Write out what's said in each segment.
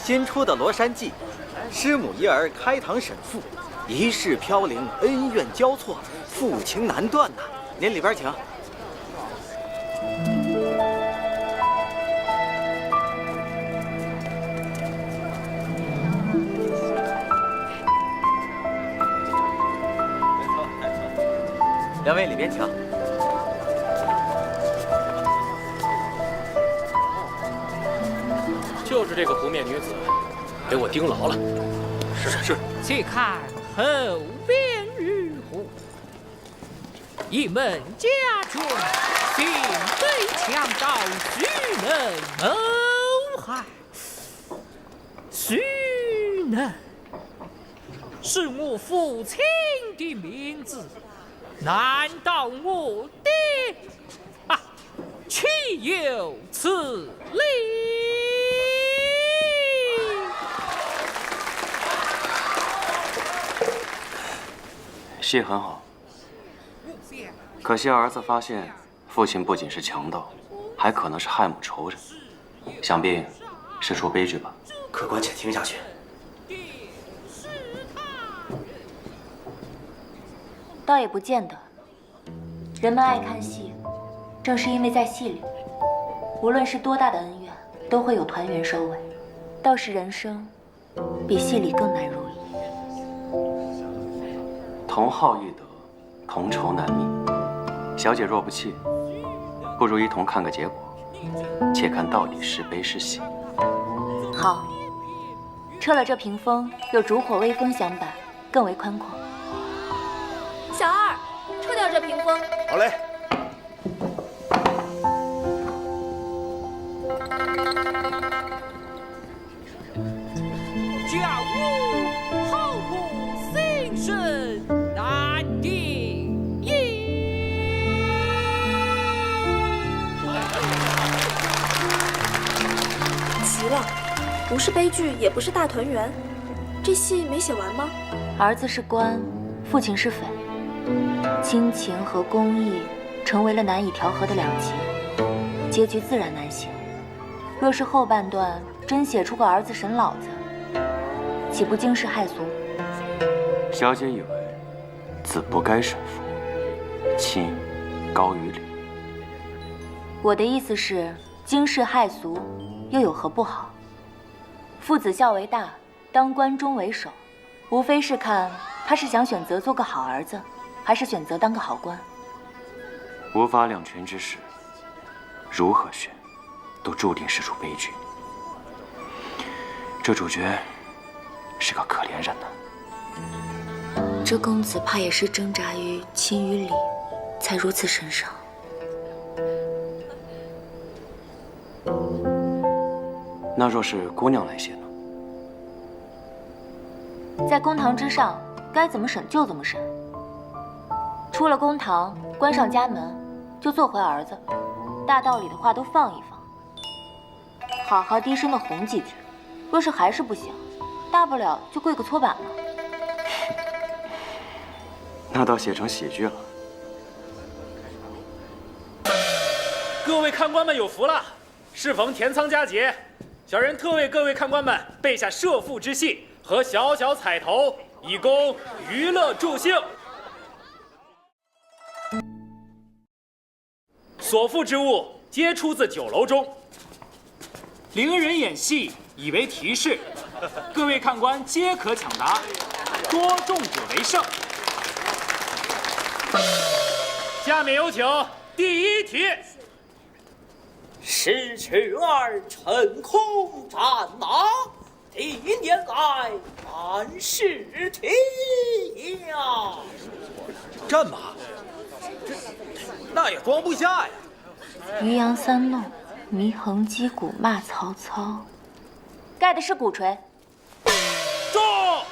新出的《罗山记》，师母一儿开堂审父，一世飘零，恩怨交错，父情难断呐。您里边请。两位里边请。就是这个不灭女子，给我盯牢了。是。且看后边如何？一门家中，心被强盗须能谋害，须能是我父亲的名字。难道我爹岂有此理？戏很好，可惜儿子发现父亲不仅是强盗，还可能是害母仇人，想必是出悲剧吧。客官，请听下去。倒也不见得。人们爱看戏，正是因为在戏里，无论是多大的恩怨，都会有团圆收尾。倒是人生，比戏里更难如意。同好易得，同仇难觅。小姐若不弃，不如一同看个结果，且看到底是悲是喜。好，撤了这屏风，有烛火微风相伴，更为宽阔。小二，撤掉这屏风。好嘞。家务好过心生难定也。奇了，不是悲剧，也不是大团圆，这戏没写完吗？儿子是官，父亲是匪，亲情和公义成为了难以调和的两极，结局自然难写。若是后半段真写出个儿子审老子，岂不惊世骇俗？小姐以为子不该审父，亲高于理。我的意思是，惊世骇俗又有何不好？父子孝为大，当关中为首，无非是看他是想选择做个好儿子，还是选择当个好官。无法两全之时，如何选，都注定是出悲剧。这主角是个可怜人呐。这公子怕也是挣扎于亲与理，才如此神伤。那若是姑娘来写呢？在公堂之上，该怎么审就怎么审。出了公堂，关上家门，就做回儿子，大道理的话都放一放，好好低声的哄几句。若是还是不行，大不了就跪个搓板了。那倒写成喜剧了。各位看官们有福了，适逢田仓佳节，小人特为各位看官们备下社父之戏和小小彩头，以供娱乐助兴。所附之物皆出自酒楼中，伶人演戏以为提示，各位看官皆可抢答，多中者为胜。下面有请第一题。十尺二乘空战马，第一年来万事体呀。战马，那也装不下呀。渔阳三弄，祢衡击鼓骂曹操，盖的是鼓槌。中！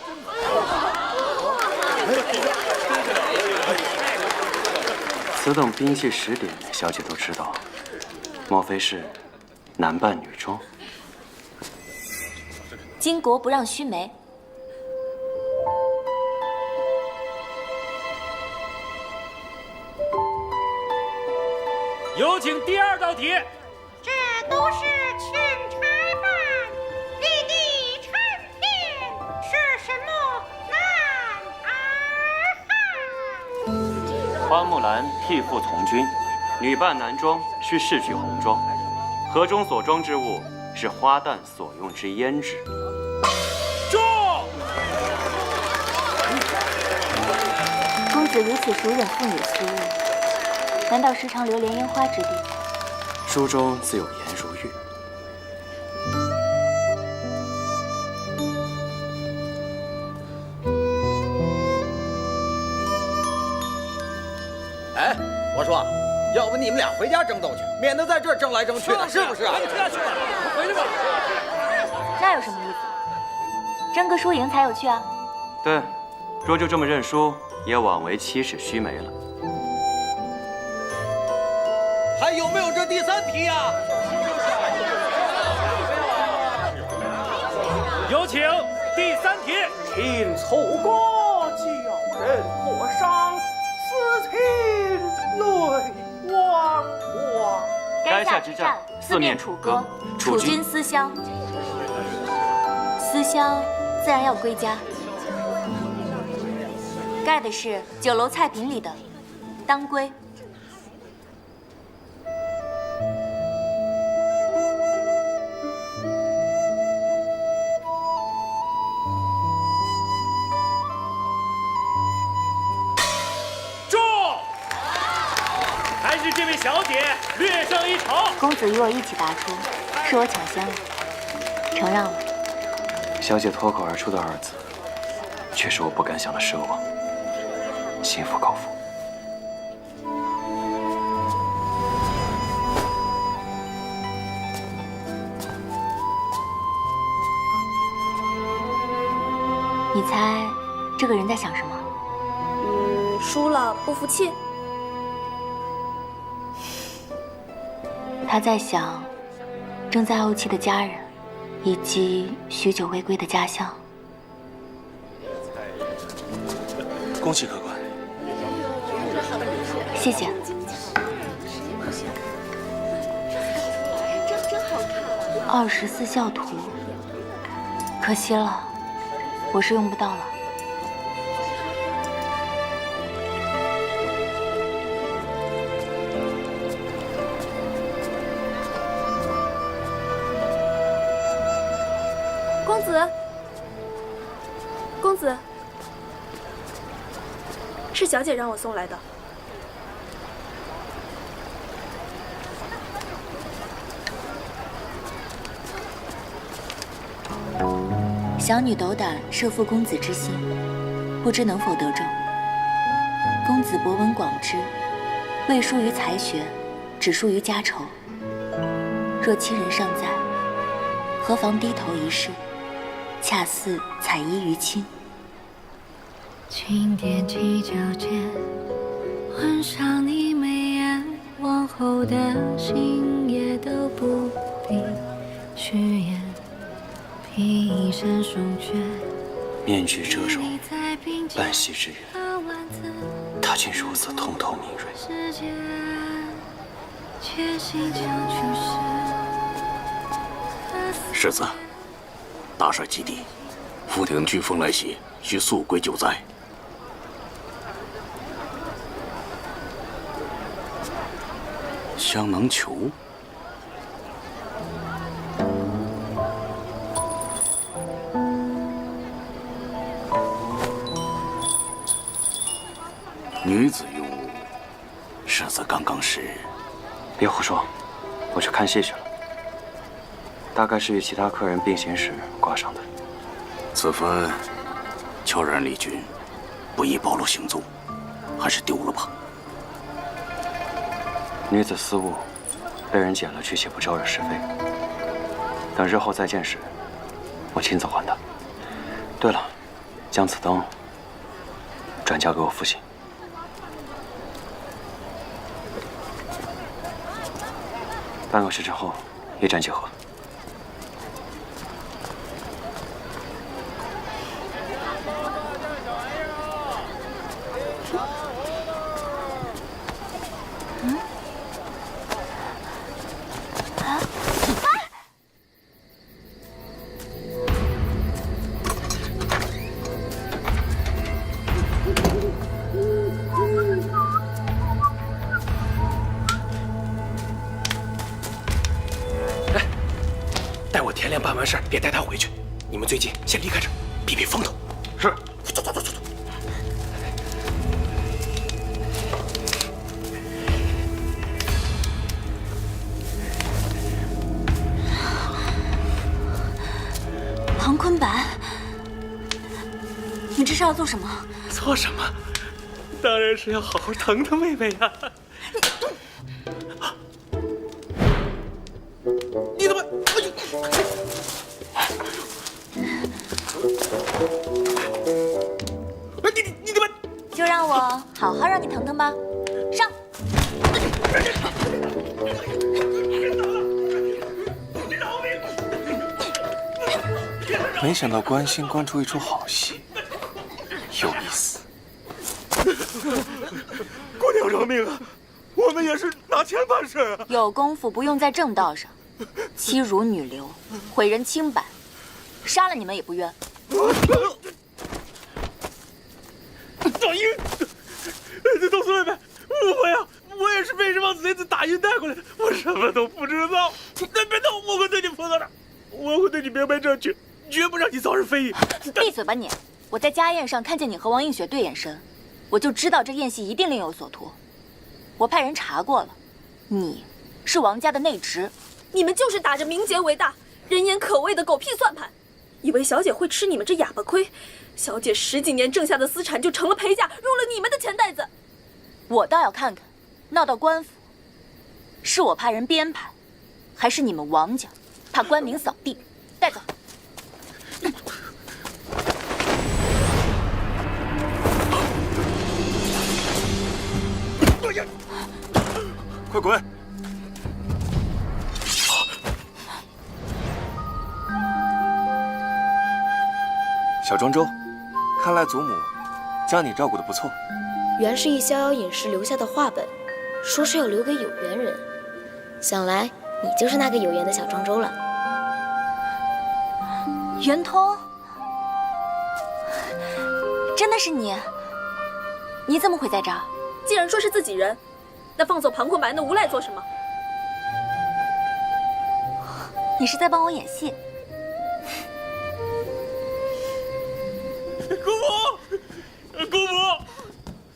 此等兵器识点，小姐都知道，莫非是男扮女装？巾帼不让须眉。有请第二道题。这都是钦差办，立地花木兰替父从军，女扮男装需饰举红妆，盒中所装之物是花旦所用之胭脂。住！公子如此熟忍妇女私物，难道时常流连烟花之地？书中自有颜如玉。哎，我说，要不你们俩回家争斗去，免得在这儿争来争去的，是不是啊？赶紧退下去吧，回去吧。那有什么意思？争个输赢才有趣啊！对，若就这么认输，也枉为七尺须眉了。还有没有这第3题呀？有请第3题。听错歌叫人破伤，思亲泪汪汪。垓下之战，四面楚歌，楚军思乡。思乡自然要归家，盖的是酒楼菜品里的当归。住！还是这位小姐略胜一筹。公子与我一起答出，是我抢先了，承让了。小姐脱口而出的二字，却是我不敢想的奢望。心服口服。你猜这个人在想什么？输了不服气。他在想正在怄气的家人，以及许久未归的家乡。恭喜客官。谢谢。24孝图，可惜了，我是用不到了。公子，公子，是小姐让我送来的。小女斗胆摄负公子之心，不知能否得正。公子博闻广知，未输于才学，只输于家仇。若亲人尚在，何妨低头一试，恰似采衣娱亲。轻点起脚尖，换上你眉眼，往后的心也都不必虚言。披衫送却，面具遮容，半息之缘，他竟如此通透明锐。世子，大帅基地，副廷飓风来袭，需速归救灾。香囊球。女子用物，世子刚刚是……别胡说，我去看戏去了。大概是与其他客人并行时挂上的。此番悄然离军，不宜暴露行踪，还是丢了吧。女子私物被人捡了去，岂不招惹是非？等日后再见时，我亲自还她。对了，将此灯转交给我父亲。半个时辰后，一战结合。事别带他回去。你们最近先离开这儿，避避风头。是。走走走走走。庞坤白，你这是要做什么？做什么？当然是要好好疼疼妹妹呀！你怎么？哎呦！你怎么？就让我好好让你疼疼吧，上！没想到关心关出一出好戏，有意思。姑娘饶命啊！我们也是拿钱办事啊！有功夫不用在正道上，欺辱女流，毁人清白，杀了你们也不冤。赵英，冬思妹妹，误会啊！我也是被这帮贼子打晕带过来的，我什么都不知道。别动，我会对你负责的，我会对你明白正确，绝不让你遭人非议。闭嘴吧你！我在家宴上看见你和王映雪对眼神，我就知道这宴席一定另有所图。我派人查过了，你是王家的内侄。你们就是打着名节为大、人言可畏的狗屁算盘，以为小姐会吃你们这哑巴亏？小姐10几年挣下的私产就成了陪嫁，入了你们的钱袋子。我倒要看看，闹到官府，是我派人编排，还是你们王家怕官民扫地？带走。快滚！小庄周，看来祖母将你照顾得不错。原是一逍遥隐士留下的话本，说是要留给有缘人。想来你就是那个有缘的小庄周了。圆通，真的是你？你怎么会在这儿？既然说是自己人，那放走庞坤白那无赖做什么？你是在帮我演戏？姑母，姑母，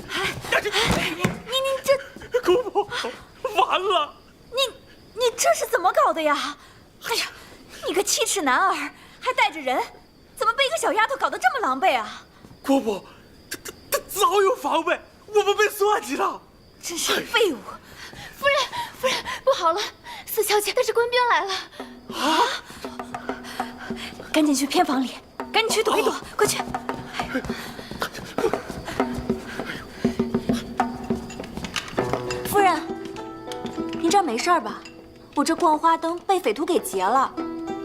你这，姑母，完了！你这是怎么搞的呀？哎呀，你个7尺男儿，还带着人，怎么被一个小丫头搞得这么狼狈啊？姑母，他早有防备，我们被算计了。真是废物！夫人，不好了，四小姐带着官兵来了。啊！赶紧去偏房里，赶紧去躲一躲，快去！夫人，您这儿没事吧？我这逛花灯被匪徒给劫了，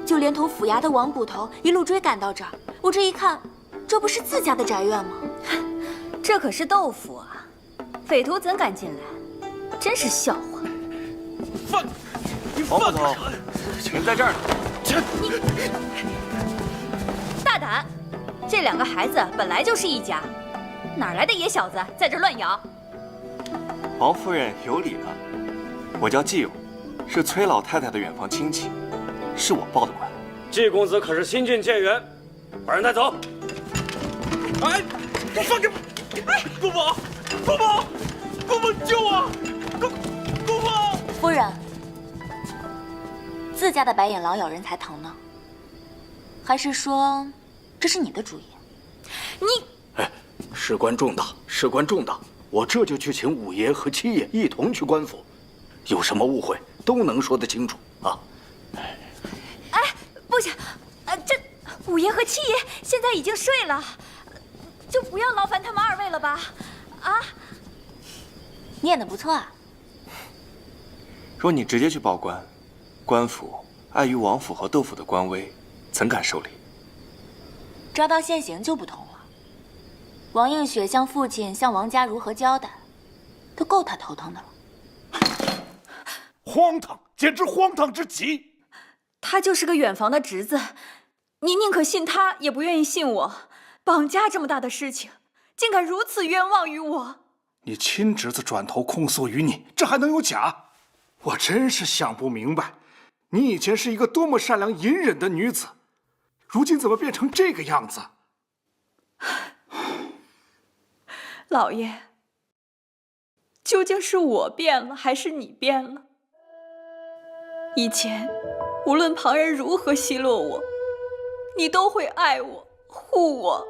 就连同府衙的王捕头一路追赶到这儿。我这一看，这不是自家的宅院吗？这可是豆腐啊，匪徒怎敢进来？真是笑话！王捕头，请在这儿。大胆！这2个孩子本来就是一家，哪来的野小子在这乱咬？王夫人有礼了，我叫季勇，是崔老太太的远房亲戚，是我报的官。季公子可是新晋谏员，把人带走。哎，放开！哎，姑母，姑母，姑母救我！姑母！夫人，自家的白眼狼咬人才疼呢，还是说这是你的主意？哎，事关重大，事关重大，我这就去请五爷和七爷一同去官府，有什么误会都能说得清楚啊！哎，不行，这五爷和七爷现在已经睡了，就不要劳烦他们2位了吧？啊，你演得不错啊。若你直接去报官，官府碍于王府和窦府的官威，怎敢受理？抓到现行就不同了。王映雪向父亲、向王家如何交代，都够他头疼的了。荒唐，简直荒唐至极！他就是个远房的侄子，你宁可信他，也不愿意信我。绑架这么大的事情，竟敢如此冤枉于我！你亲侄子转头控诉于你，这还能有假？我真是想不明白，你以前是一个多么善良隐忍的女子，如今怎么变成这个样子？老爷，究竟是我变了，还是你变了？以前，无论旁人如何奚落我，你都会爱我、护我。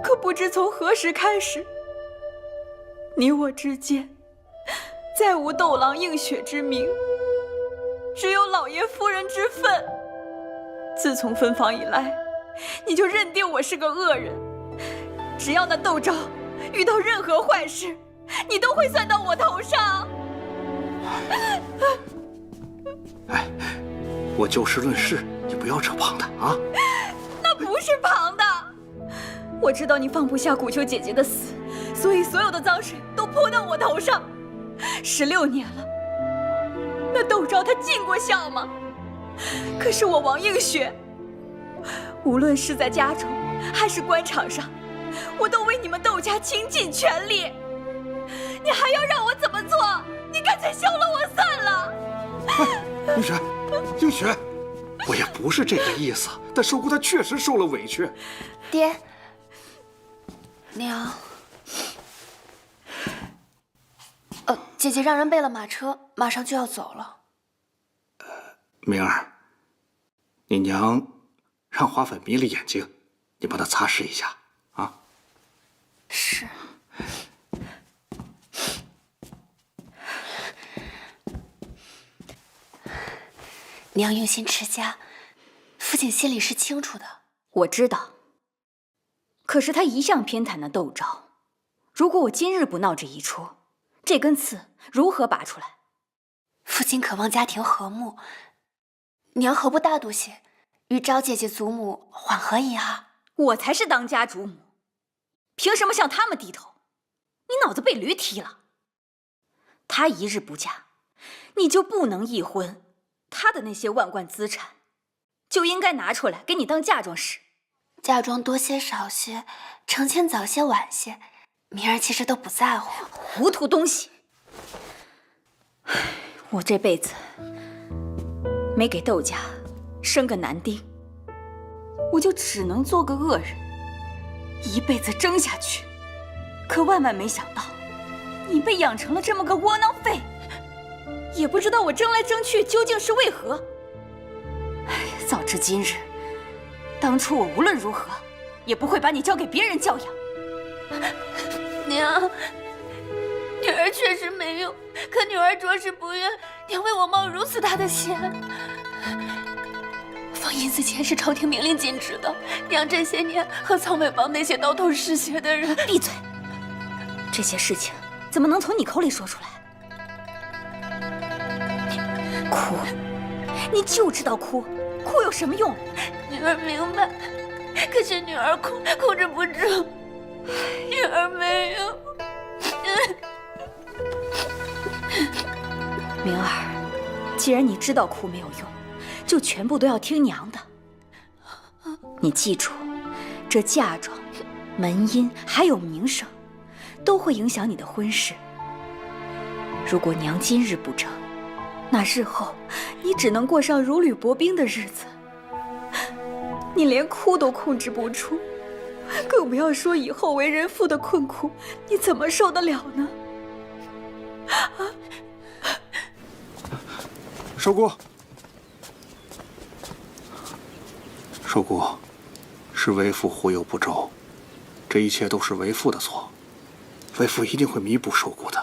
可不知从何时开始，你我之间再无斗郎映雪之名，只有老爷夫人之分。自从分房以来，你就认定我是个恶人，只要那窦昭遇到任何坏事，你都会算到我头上。哎，我就事论事，你不要扯旁的啊。那不是旁的。我知道你放不下古秋姐姐的死，所以所有的脏水都泼到我头上。16年了，那窦昭他尽过孝吗？可是我王映雪，无论是在家中还是官场上，我都为你们窦家倾尽全力。你还要让我怎么做？你干脆休了我算了。映雪，映雪，我也不是这个意思，但寿姑她确实受了委屈。爹，娘，姐姐让人备了马车，马上就要走了。明儿，你娘让花粉迷了眼睛，你帮她擦拭一下啊。是。娘用心持家，父亲心里是清楚的。我知道。可是他一向偏袒那窦昭，如果我今日不闹这一出，这根刺如何拔出来？父亲渴望家庭和睦，娘何不大度些，与昭姐姐祖母缓和一下？我才是当家主母，凭什么向他们低头？你脑子被驴踢了。她一日不嫁，你就不能议婚，她的那些万贯资产就应该拿出来给你当嫁妆使。嫁妆多些少些，成亲早些晚些，明儿其实都不在乎。糊涂东西！我这辈子没给窦家生个男丁，我就只能做个恶人，一辈子争下去。可万万没想到，你被养成了这么个窝囊废，也不知道我争来争去究竟是为何。哎，早知今日，当初我无论如何也不会把你交给别人教养。娘，女儿确实没用，可女儿着实不愿娘为我冒如此大的险。放银子钱是朝廷明令禁止的，娘这些年和草莓帮那些刀头嗜血的人……闭嘴！这些事情怎么能从你口里说出来？哭，你就知道哭，哭有什么用？女儿明白，可是女儿控制不住，女儿没有。明儿，既然你知道哭没有用，就全部都要听娘的。你记住，这嫁妆、门姻还有名声，都会影响你的婚事。如果娘今日不争，那日后你只能过上如履薄冰的日子。你连哭都控制不住，更不要说以后为人妇的困苦，你怎么受得了呢？寿姑，寿姑，是为父忽悠不周，这一切都是为父的错，为父一定会弥补寿姑的。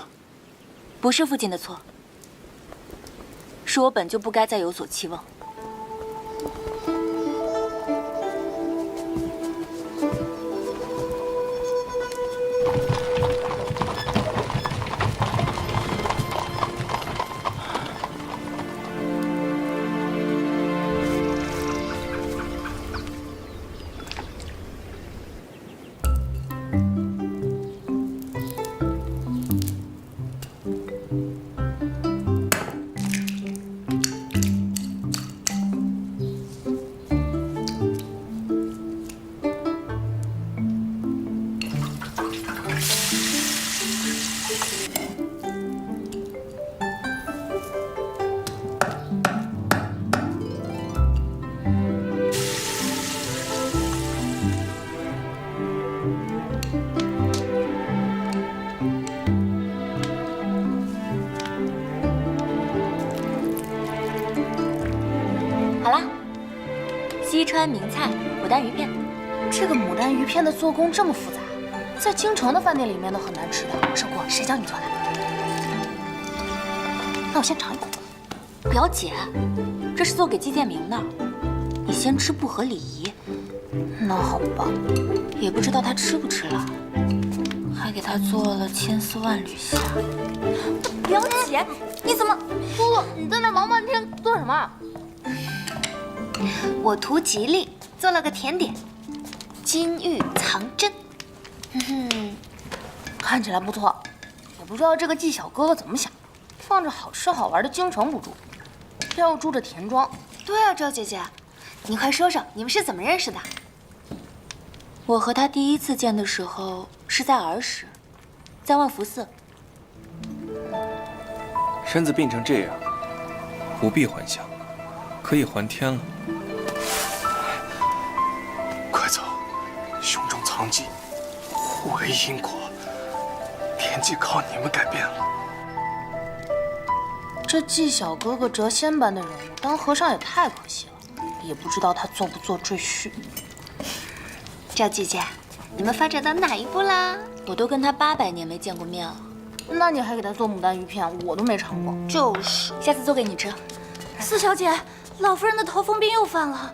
不是父亲的错，是我本就不该再有所期望。西川名菜牡丹鱼片。这个牡丹鱼片的做工这么复杂，在京城的饭店里面都很难吃的。寿姑，谁教你做的？那我先尝一口。表姐，这是做给季建明的，你先吃不合礼仪。那好吧，也不知道他吃不吃了，还给他做了千丝万缕虾。表姐，你怎么？姑姑，你在那忙半天做什么？我图吉利，做了个甜点，金玉藏针。看起来不错，也不知道这个季小哥哥怎么想，放着好吃好玩的京城不住，偏要住着田庄。对啊，赵姐姐，你快说说你们是怎么认识的？我和他第一次见的时候是在儿时，在万福寺。身子病成这样，不必还乡，可以还天了。快走，胸中藏疾，互为因果，天机靠你们改变了。这季小哥哥谪仙般的人物，当和尚也太可惜了，也不知道他做不做赘婿。赵姐姐，你们发展到哪一步啦？我都跟他800年没见过面了。那你还给他做牡丹鱼片，我都没尝过。就是，下次做给你吃。四小姐，老夫人的头风病又犯了。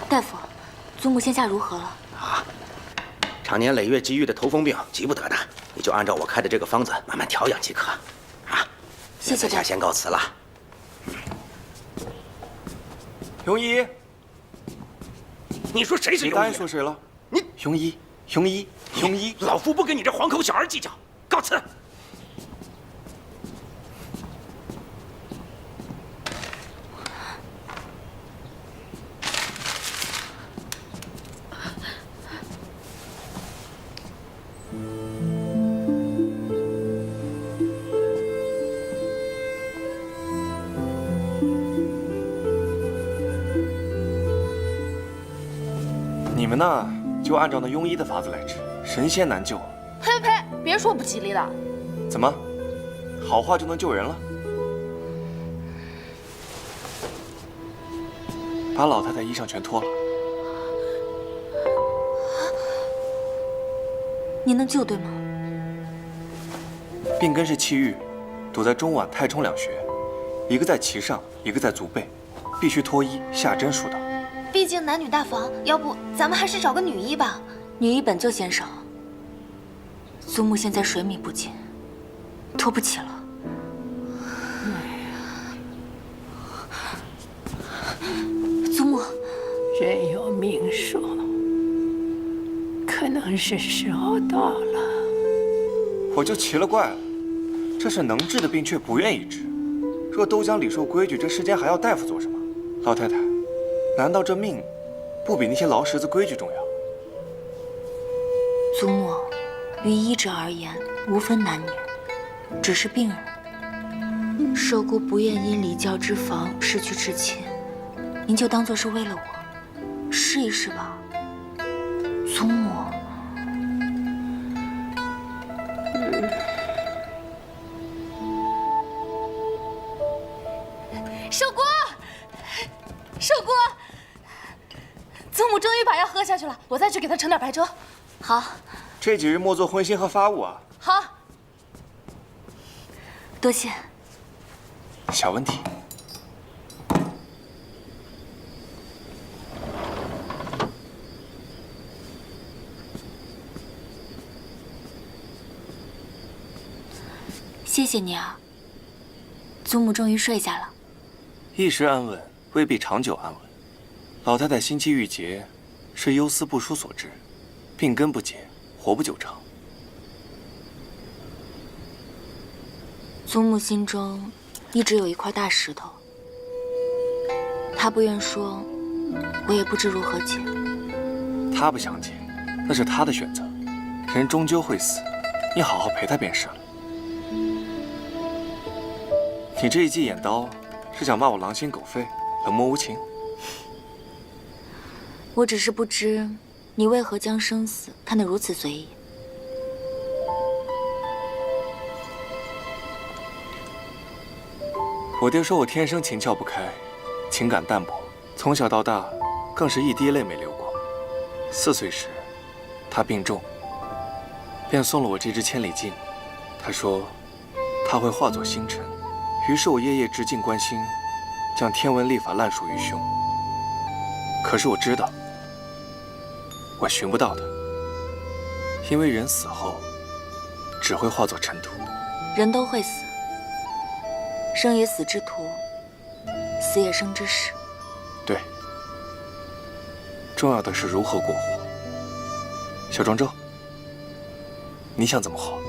大夫，祖母现下如何了？常年累月积郁的头风病，急不得的，你就按照我开的这个方子慢慢调养即可。啊，谢谢大夫。先告辞了。庸医，你说谁是庸医？你答应说谁了？你庸医，老夫不跟你这黄口小儿计较，告辞。你们呢，就按照那庸医的法子来治，神仙难救。呸呸，别说不吉利的。怎么，好话就能救人了？把老太太衣裳全脱了。你能救对吗？病根是气郁，堵在中脘、太冲两穴，一个在脐上，一个在足背，必须脱衣下针疏导。毕竟男女大防，要不咱们还是找个女医吧。女医本就嫌少，祖母现在水米不进，拖不起了。祖母，人有命数，可能是时候到了。我就奇了怪了，这是能治的病却不愿意治。若都讲礼数规矩，这世间还要大夫做什么？老太太，难道这命不比那些劳什子规矩重要？祖母，于医者而言，无分男女，只是病人。寿姑不愿因礼教之防失去至亲，您就当做是为了我，试一试吧。祖母。寿姑，寿姑，祖母终于把药喝下去了，我再去给她盛点白粥。好。这几日莫做荤腥和发物啊。好。多谢。小问题。谢谢你啊，祖母终于睡下了。一时安稳，未必长久安稳。老太太心气郁结，是忧思不舒所致，病根不解，活不久长。祖母心中一直有一块大石头，她不愿说，我也不知如何解。她不想解，那是她的选择。人终究会死，你好好陪她便是了。你这一记眼刀，是想骂我狼心狗肺、冷漠无情？我只是不知，你为何将生死看得如此随意。我爹说我天生情窍不开，情感淡薄，从小到大更是一滴泪没流过。4岁时，他病重，便送了我这支千里镜。他说他会化作星辰，于是我夜夜执镜观星，将天文历法烂熟于胸。可是我知道，我寻不到他，因为人死后只会化作尘土。人都会死，生也死之徒，死也生之时。对，重要的是如何过活。小庄周，你想怎么活？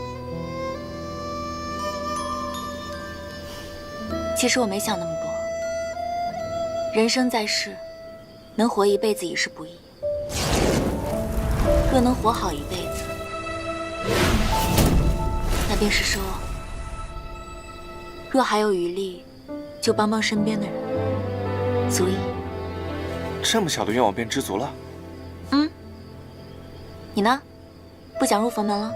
其实我没想那么多。人生在世，能活一辈子已是不易。若能活好一辈子，那便是说，若还有余力，就帮帮身边的人，足矣。这么小的愿望便知足了？你呢？不想入佛门了？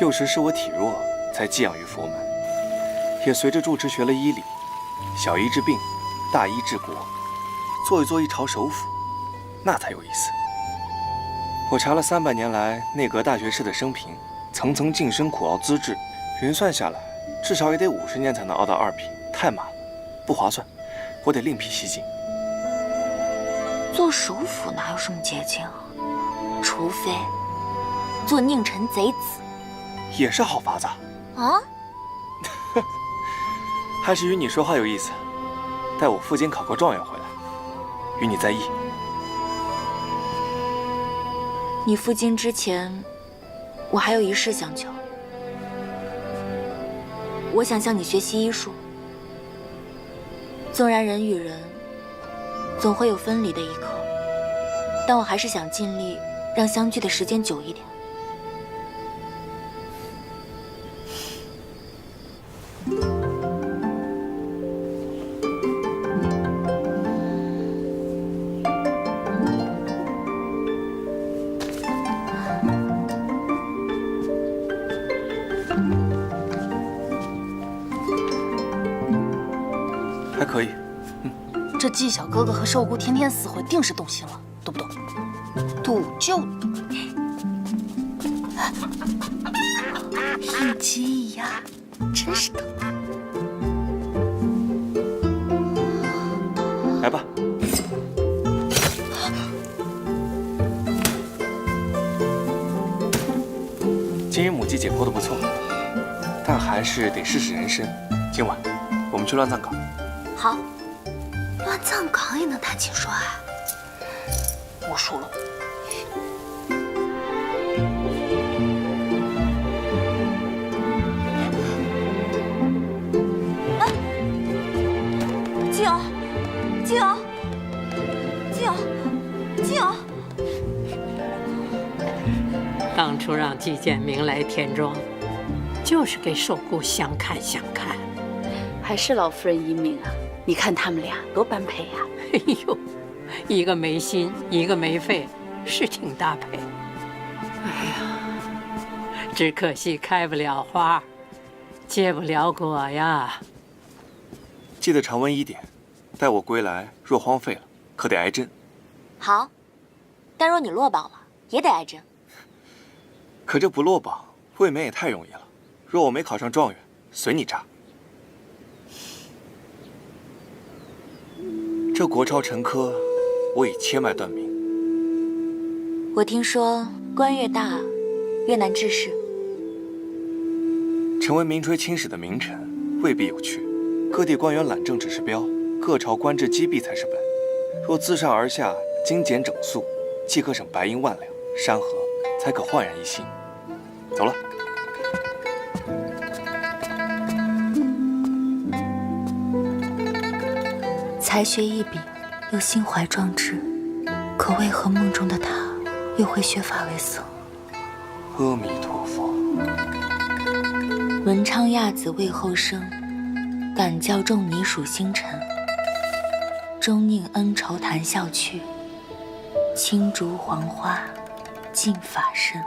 幼时是我体弱，才寄养于佛门，也随着住持学了医理，小医治病，大医治国，做一朝首辅，那才有意思。我查了300年来内阁大学士的生平，层层晋升苦熬资质，匀算下来，至少也得50年才能熬到2品，太慢了，不划算，我得另辟蹊径。做首辅哪有什么捷径啊？除非做佞臣贼子，也是好法子啊！还是与你说话有意思。待我赴京考个状元回来，与你再议。你赴京之前，我还有一事相求。我想向你学习医术。纵然人与人总会有分离的一刻，但我还是想尽力让相聚的时间久一点。还可以。这纪晓哥哥和寿姑天天死活，定是动心了，懂不懂？赌就赌，一鸡一鸭，真是的。来吧。今日母鸡解剖的不错，但还是得试试人参。今晚我们去乱葬岗。好，乱葬岗也能谈情说爱。我输了。静儿，静儿，静儿，静儿。当初让季建明来田庄，就是给寿姑相看相看。还是老夫人英明啊！你看他们俩多般配呀！哎呦，一个没心，一个没肺，是挺搭配。哎呀，只可惜开不了花，结不了果呀。记得常温1点，待我归来，若荒废了，可得挨针。好，但若你落榜了，也得挨针。可这不落榜，未免也太容易了。若我没考上状元，随你扎。这国超陈科，我已切脉断命。我听说官越大，越难治事。成为名垂青史的名臣，未必有趣。各地官员懒政只是标，各朝官制积弊才是本。若自上而下精简整肃，即可省白银万两，山河才可焕然一新。走了。才学一柄，又心怀壮志，可为何梦中的他又会削发为僧？阿弥陀佛。文昌亚子未后生，敢教众尼属星辰。终宁恩仇谈笑去，青竹黄花尽法身。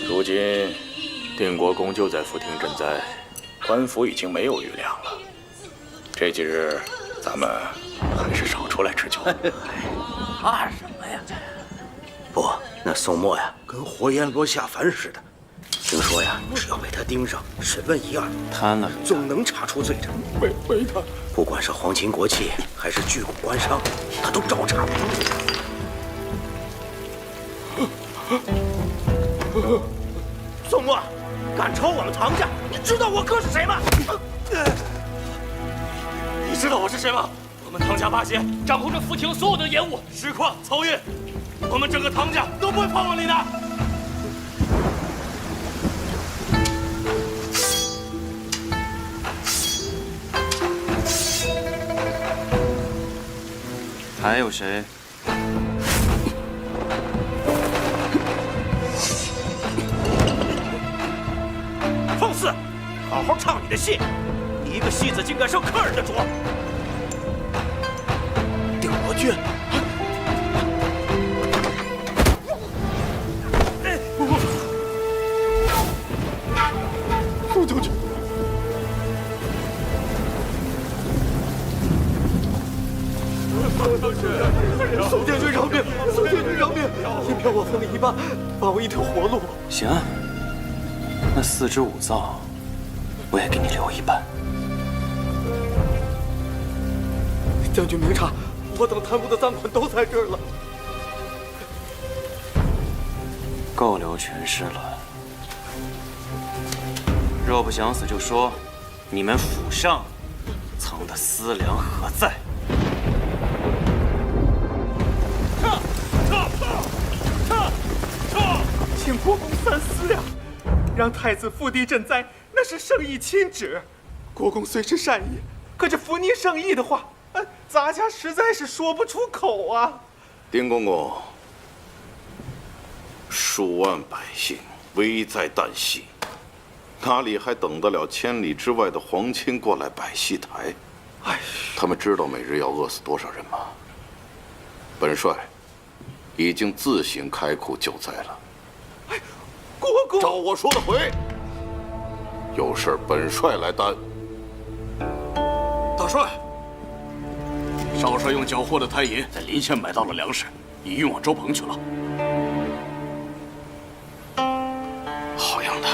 如今定国公就在福亭赈灾，官府已经没有余粮了。这几日咱们还是少出来吃酒。怕什么呀？不，那宋墨呀，跟活阎罗下凡似的。听说呀，只要被他盯上，审问一二，贪了，总能查出罪证。没他，不管是皇亲国戚，还是巨贾官商，他都照查不住。宋墨，敢抄我们唐家，你知道我哥是谁吗？你知道我是谁吗？我们唐家八贤掌控着福亭所有的盐务、石矿、漕运，我们整个唐家都不会放过你的。还有谁？放肆！好好唱你的戏，你一个戏子竟敢上客人的桌！定国君，宋将军，宋将军饶命！宋将军饶命！银票我分了一半，把我一条活路。行，那4只5灶，我也给你留一半。将军明察，我等贪污的赃款都在这儿了。够留全尸了。若不想死，就说你们府上藏的私粮何在？请国公三思呀！让太子复地赈灾，那是圣意亲旨。国公虽是善意，可这扶逆圣意的话，咱家实在是说不出口啊。丁公公，数万百姓危在旦夕，哪里还等得了千里之外的皇亲过来摆戏台？他们知道每日要饿死多少人吗？本帅已经自行开库救灾了。国公，照我说的回，有事本帅来担。大帅，少帅用缴获的滩银在临县买到了粮食，已运往周鹏去了。好样的！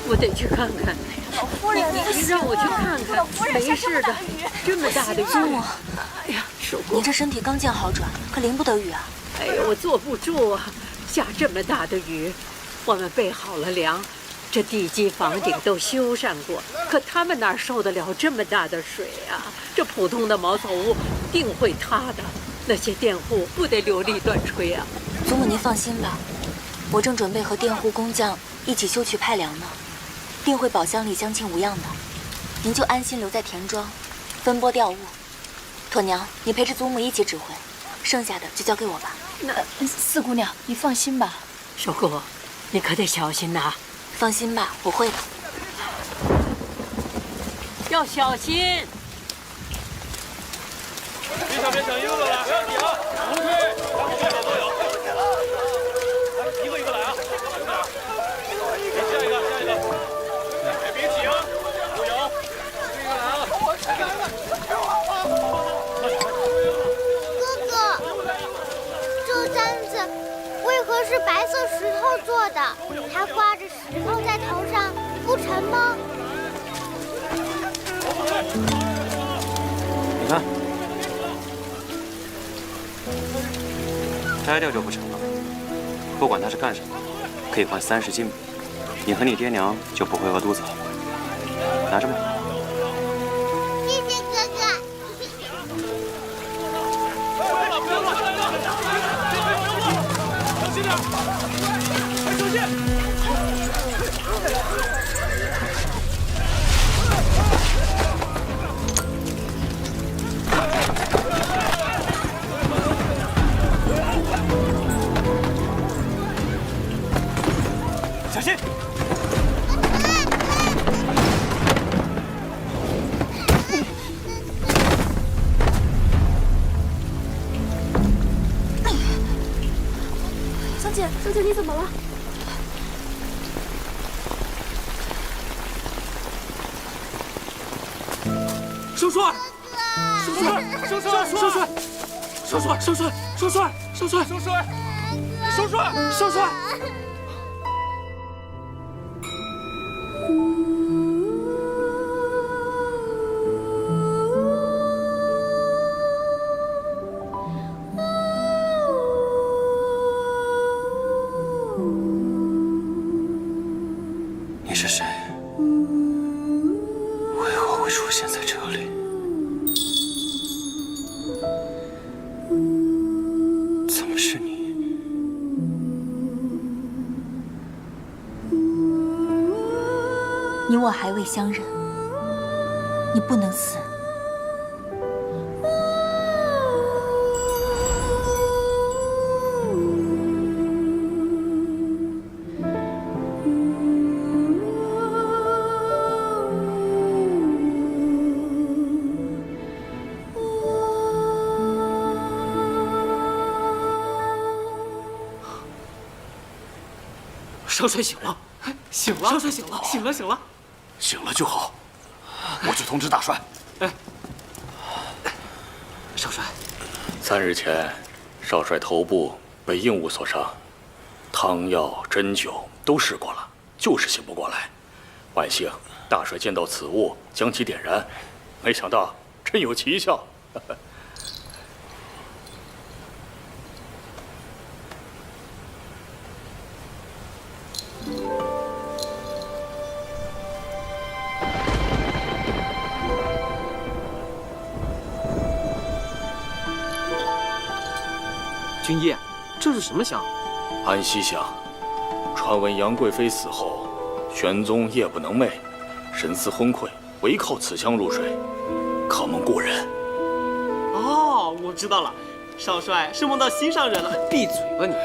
我得去看看。老夫人，你让我去看看，没事的。这么大的雨，祖母，哎呀，手过。您这身体刚见好转，可淋不得雨啊。哎呀，我坐不住啊！下这么大的雨，我们备好了粮，这地基房顶都修缮过，可他们哪受得了这么大的水啊？这普通的茅草屋定会塌的，那些佃户不得流离断炊啊！祖母您放心吧，我正准备和佃户工匠一起修渠派粮呢，定会宝箱里将清无恙的。您就安心留在田庄，分拨调务。妥娘，你陪着祖母一起指挥，剩下的就交给我吧。四姑娘，你放心吧。守姑，你可得小心呐。放心吧，我会的。要小心。别抢一个了，不要挤啊！不对，我这边都有。一个一个来啊！下一个。哎，别挤啊！都有，一个来啊！哥哥，这簪子为何是白色石头做的？它挂着石头在头上，不沉吗？你看，摘掉就不成了。不管它是干什么，可以换30金米，你和你爹娘就不会饿肚子了。拿着吧。谢谢哥哥。小心点！小心！小心！小姐，小姐，你怎么了？少帅，少帅，少帅，少帅，少帅，少帅，少帅，少帅，少帅，少帅，少帅。你是谁？为何会出现在这里？怎么是你？你我还未相认，你不能死。少帅醒了，醒了，少帅醒了，醒了，醒了，醒了就好。我去通知大帅。哎，少帅，3日前，少帅头部被硬物所伤，汤药、针灸都试过了，就是醒不过来。万幸，大帅见到此物，将其点燃，没想到真有奇效。君夜，这是什么香？安息香。传闻杨贵妃死后，玄宗夜不能寐，神思昏聩，唯靠此香入睡，可蒙故人。哦，我知道了，少帅是梦到心上人了。闭嘴吧你！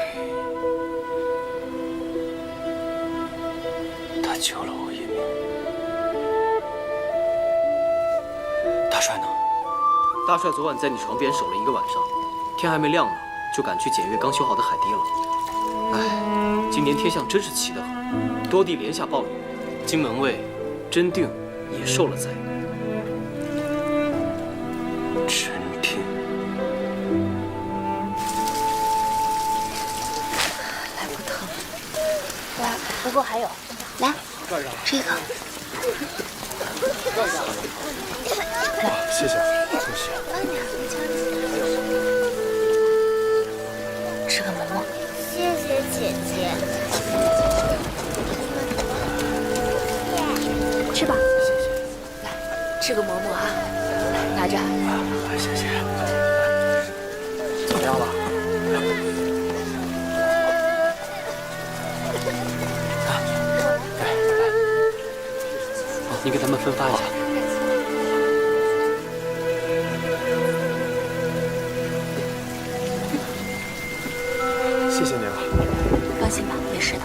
他救了我一命。大帅呢？大帅昨晚在你床边守了1个晚上，天还没亮呢，就赶去检阅刚修好的海堤了。哎，今年天象真是奇得很，多地连下暴雨，金门卫、真定也受了灾。真定，来不疼。来，不过还有，来，这个。哇，谢谢，谢谢。吃个馍馍。谢谢姐姐。吃吧。谢谢。来，吃个馍馍啊，拿着。谢谢。怎么样了？你给他们分发一下。谢谢你了。放心吧，没事的。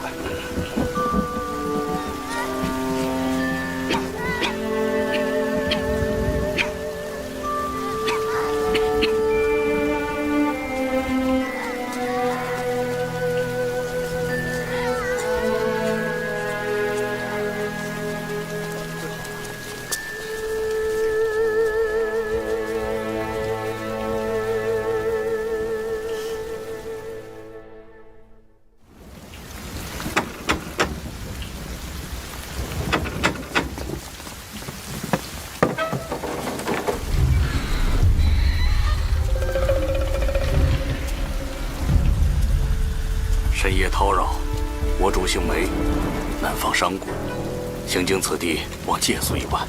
深夜叨扰，我主姓梅，南方商贾，行经此地，望借宿1晚。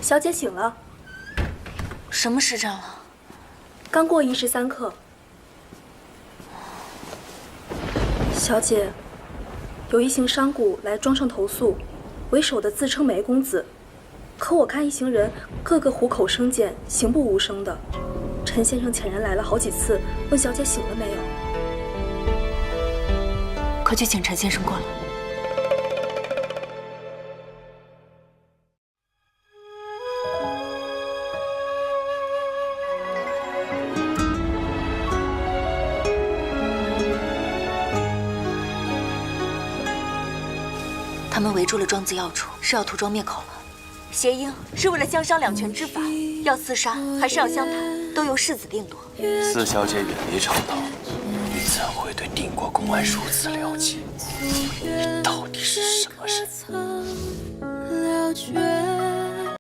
小姐醒了。什么时辰了？刚过1时3刻。小姐，有一行商贾来庄上投诉，为首的自称梅公子，可我看一行人个个虎口生剑，行不无声的。陈先生遣人来了好几次，问小姐醒了没有。快去请陈先生过来。他们围住了庄子要处，是要屠庄灭口了。协议是为了相商两全之法，要厮杀还是要相谈，都由世子定夺。四小姐远离朝堂，你怎会对定国公安如此了解？你到底是什么人？